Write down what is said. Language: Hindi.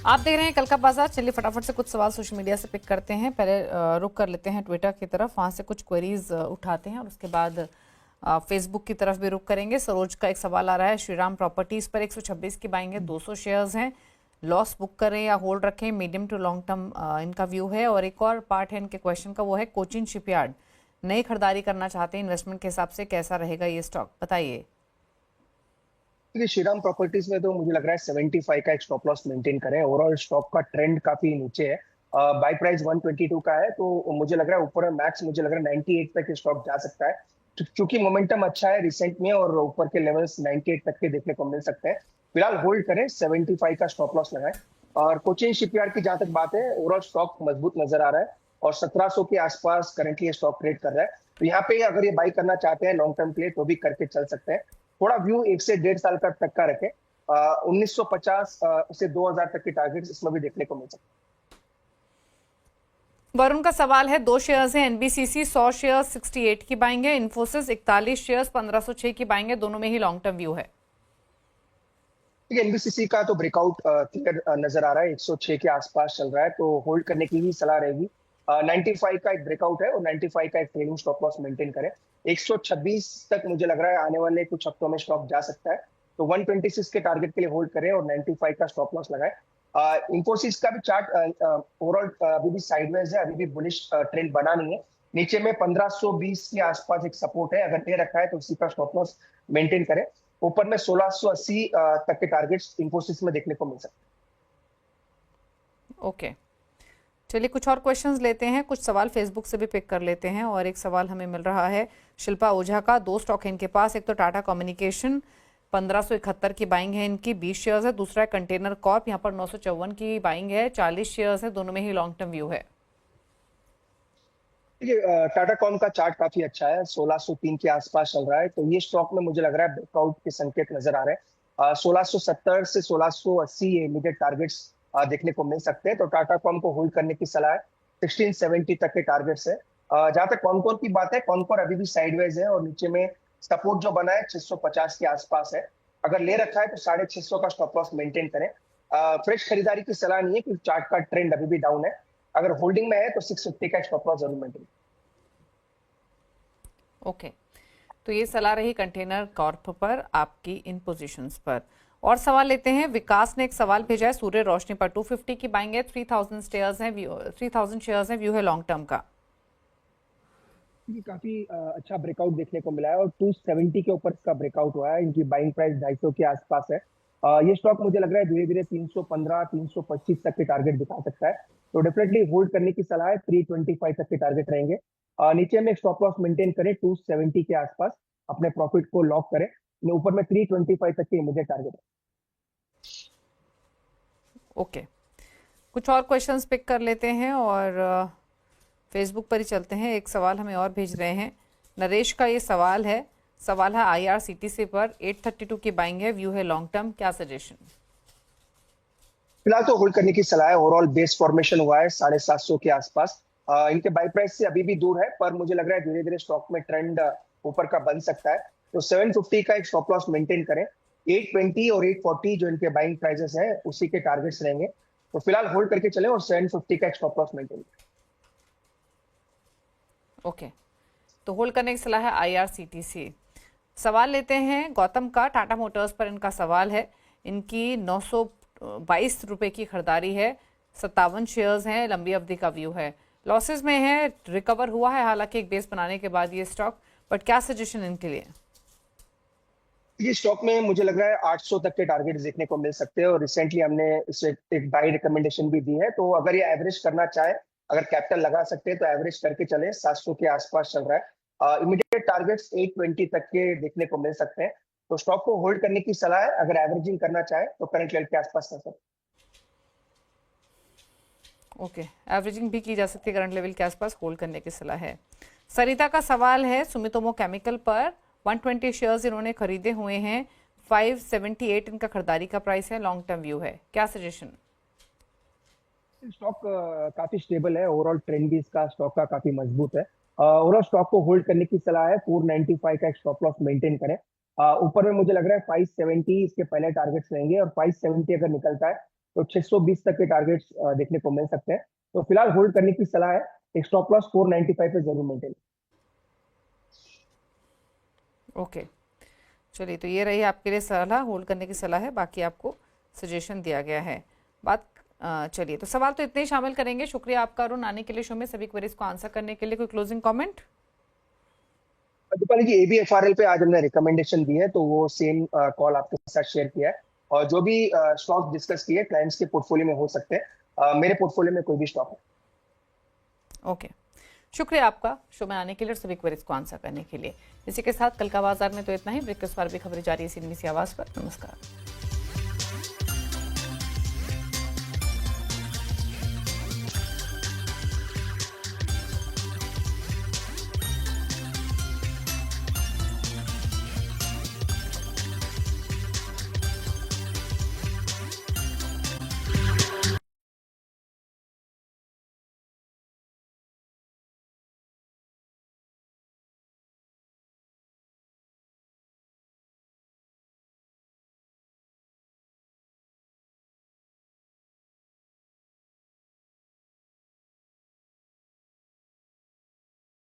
आप देख रहे हैं कल का बाजार। चलिए फटाफट से कुछ सवाल सोशल मीडिया से पिक करते हैं। पहले रुक कर लेते हैं ट्विटर की तरफ, वहां से कुछ क्वेरीज उठाते हैं और उसके बाद फेसबुक की तरफ भी रुक करेंगे। सरोज का एक सवाल आ रहा है, श्रीराम प्रॉपर्टीज पर 126 की बाइंग है, 200 शेयर्स हैं, लॉस बुक करें या होल्ड रखें, मीडियम टू लॉन्ग टर्म इनका व्यू है। और एक और पार्ट है इनके क्वेश्चन का, वो है कोचिन शिपयार्ड नई खरीदारी करना चाहते हैं, इन्वेस्टमेंट के हिसाब से कैसा रहेगा ये स्टॉक, बताइए। देखिए, श्रीराम प्रॉपर्टीज में तो मुझे लग रहा है 75 का एक स्टॉप लॉस मेंटेन करें। ओवरऑल स्टॉक का ट्रेंड काफी नीचे है। बाय प्राइस 122 का है, तो मुझे लग रहा है ऊपर मैक्स मुझे लग रहा है 98 तक स्टॉक जा सकता है। चूंकि मोमेंटम अच्छा है रिसेंट में और ऊपर के लेवल्स 98 तक के देखने को मिल सकते हैं। फिलहाल होल्ड करें, 75 का स्टॉप लॉस लगाएं। और कोचिन शिपयार्ड की जहां तक बात है, ओवरऑल स्टॉक मजबूत नजर आ रहा है और 1700 के आसपास करंटली स्टॉक ट्रेड कर रहा है। तो यहाँ पे अगर ये बाई करना चाहते हैं लॉन्ग टर्म के लिए तो भी करके चल सकते हैं। थोड़ा व्यू 1 से 1.5 साल का तक का रखें। 1950 से 2000 तक के टारगेट्स इसमें भी देखने को मिल सकते हैं। वरुण का सवाल है, 2 शेयर्स हैं, एनबीसीसी 100 शेयर्स 68 की बाइंग है, इन्फोसिस 41 शेयर्स 1506 की बाइंग है, दोनों में ही लॉन्ग टर्म व्यू है। ठीक है, एनबीसीसी का तो ब्रेकआउट क्लियर नजर आ रहा है, 106 के आसपास चल रहा है, तो होल्ड करने की ही सलाह रहेगी। 95 का एक ब्रेकआउट है और 95 का एक ट्रेलिंग स्टॉप लॉस मेंटेन करें। 126 तक मुझे लग रहा है आने वाले कुछ हफ्तों में स्टॉक जा सकता है, तो 126 के टारगेट के लिए होल्ड करें और 95 का स्टॉप लॉस लगाए। इंफोसिस का भी चार्ट ओवरऑल अभी भी साइडवेज है, अभी भी बुलिश ट्रेंड बना नहीं है। नीचे में 1520 के आसपास एक सपोर्ट है, अगर ले रखा है तो उसी का स्टॉप लॉस मेंटेन करें। ऊपर में 1680 तक के टारगेट्स इंफोसिस में देखने को मिल सकते हैं। ओके, चलिए कुछ और क्वेश्चंस लेते हैं, कुछ सवाल फेसबुक से भी पिक कर लेते हैं। और एक सवाल हमें मिल रहा है शिल्पा ओझा का, 2 स्टॉक है इनके पास, एक तो टाटा कम्युनिकेशन 1571 की बाइंग है इनकी, 20 शेयर्स है, दूसरा है कंटेनर कॉर्प, यहाँ पर 954 की बाइंग है, 40 शेयर्स है, दोनों में ही लॉन्ग टर्म व्यू है। देखिए, टाटा कॉम का चार्ट काफी अच्छा है, 1603 के आसपास चल रहा है, तो ये स्टॉक में मुझे लग रहा है ब्रेकआउट के संकेत नजर आ रहे हैं। 1670 से 1680 ये इमीडिएट टारगेट्स देखने को मिल सकते हैं, तो टाटा कॉम को होल्ड करने की सलाह है। 1670 तक के टारगेट्स है। जहां तक कॉनकोर की बात है, कॉनकोर अभी भी साइडवेज है और नीचे में सपोर्ट जो बना है 650 के आसपास है। अगर ले रखा है तो 650 का स्टॉप लॉस मेंटेन करें। फ्रेश खरीदारी की सलाह नहीं है क्योंकि चार्ट का ट्रेंड अभी भी डाउन है। अगर होल्डिंग में है तो 650 का स्टॉप लॉस जरूर मेंटेन। ओके, तो ये सलाह रही कंटेनर कॉर्प पर आपकी इन पोजीशंस पर। और सवाल लेते हैं, विकास ने एक सवाल भेजा है सूर्य रोशनी पर, 250 की बाइंग है, 3000 शेयर्स हैं, 3000 शेयर्स हैं, व्यू है लॉन्ग टर्म का। ये काफी अच्छा ब्रेकआउट देखने को मिला है और 270 के ऊपर इसका ब्रेकआउट हुआ है। इनकी बाइंग प्राइस 250 के आसपास है। ये स्टॉक मुझे लग रहा है धीरे धीरे 315 325 तक के टारगेट दिखा सकता है, तो डेफिनेटली होल्ड करने की सलाह है। 325 तक के टारगेट रहेंगे। नीचे में स्टॉप लॉस मेंटेन करें 270 के आसपास, अपने प्रॉफिट को लॉक करें। ऊपर में 325 तक के इमीडिएट टारगेट है। ओके, कुछ और क्वेश्चंस पिक कर लेते हैं और फेसबुक पर ही चलते हैं। एक सवाल हमें और भेज रहे हैं, नरेश का ये सवाल है IRCTC पर, 832 की बाइंग है, व्यू है लॉन्ग टर्म, क्या सजेशन? फिलहाल तो होल्ड करने की सलाह है। ओवरऑल बेस फॉर्मेशन हुआ है 750 के आसपास। इनके बाई प्राइस से अभी भी दूर है, पर मुझे लग रहा है धीरे धीरे स्टॉक में ट्रेंड ऊपर का बन सकता है, तो 750 का एक स्टॉप लॉस मेंटेन करें। 820 और 840 जो इनके बाइंग प्राइसेस हैं उसी के टारगेट्स रहेंगे, तो फिलहाल होल्ड करके चले और 750 का एक स्टॉप लॉस मेंटेन करें। ओके, तो होल्ड करने की सलाह है IRCTC। सवाल लेते हैं गौतम का, टाटा मोटर्स पर इनका सवाल है, इनकी 922 रुपए की खरीदारी है, 57 शेयर्स हैं, लंबी अवधि का व्यू है, लॉसेस में है, रिकवर हुआ है हालांकि एक बेस बनाने के बाद ये स्टॉक, बट क्या सजेशन इनके लिए? ये स्टॉक में मुझे लग रहा है 800 तक के टारगेट देखने को मिल सकते हैं और रिसेंटली हमने इसे एक बाई रिकमेंडेशन भी दी है, तो अगर ये एवरेज करना चाहे, अगर कैपिटल लगा सकते हैं तो एवरेज करके चले। 700 के आसपास चल रहा है। इमीडिएट टारगेट्स 820 तक के देखने को मिल सकते हैं, तो स्टॉक को होल्ड करने की सलाह है। अगर एवरेजिंग करना चाहे तो करंट लेवल के आसपास कर सकते हैं। ओके, एवरेजिंग भी की जा सकती है, करंट लेवल के आसपास होल्ड करने की सलाह है। सरिता का सवाल है सुमितोमो केमिकल पर, 120 शेयर्स इन्होंने खरीदे हुए हैं, 578 इनका खरीदारी का प्राइस है, लॉन्ग टर्म व्यू है, क्या सजेशन? स्टॉक काफी स्टेबल है, ओवरऑल ट्रेंड भी इसका स्टॉक का काफी मजबूत है। ओवरऑल स्टॉक को होल्ड करने की सलाह है। 495 का एक स्टॉप लॉस मेंटेन करें। ऊपर में मुझे लग रहा है 570 इसके पहले टारगेट्स रहेंगे और 570 अगर निकलता है तो 620 तक के टारगेट्स देखने को मिल सकते हैं। तो फिलहाल होल्ड करने की सलाह है, एक स्टॉप लॉस 495 पे जरूर मेंटेन। ओके, चलिए, तो ये रही आपके लिए सलाह, होल्ड करने की सलाह है, बाकी आपको सजेशन दिया गया है। बात चलिए, तो सवाल तो इतने ही शामिल करेंगे। शुक्रिया आपका अरुण, आने के लिए शो में, सभी क्वेरीज को आंसर करने के लिए। कोई क्लोजिंग कमेंट? दीपाली जी, ABFRL पे आज हमने रिकमेंडेशन दी है, तो वो सेम कॉल आपके साथ शेयर किया है। और जो भी स्टॉक डिस्कस किए क्लाइंट्स के पोर्टफोलियो में हो सकते हैं, मेरे पोर्टफोलियो में कोई भी स्टॉक है। ओके, शुक्रिया आपका शो में आने के लिए और सभी क्वेरीज को आंसर करने के लिए। इसी के साथ कल का बाजार में तो इतना ही। ब्रेकफास्ट पर भी खबरें जारी है CNBC आवाज़ पर। नमस्कार।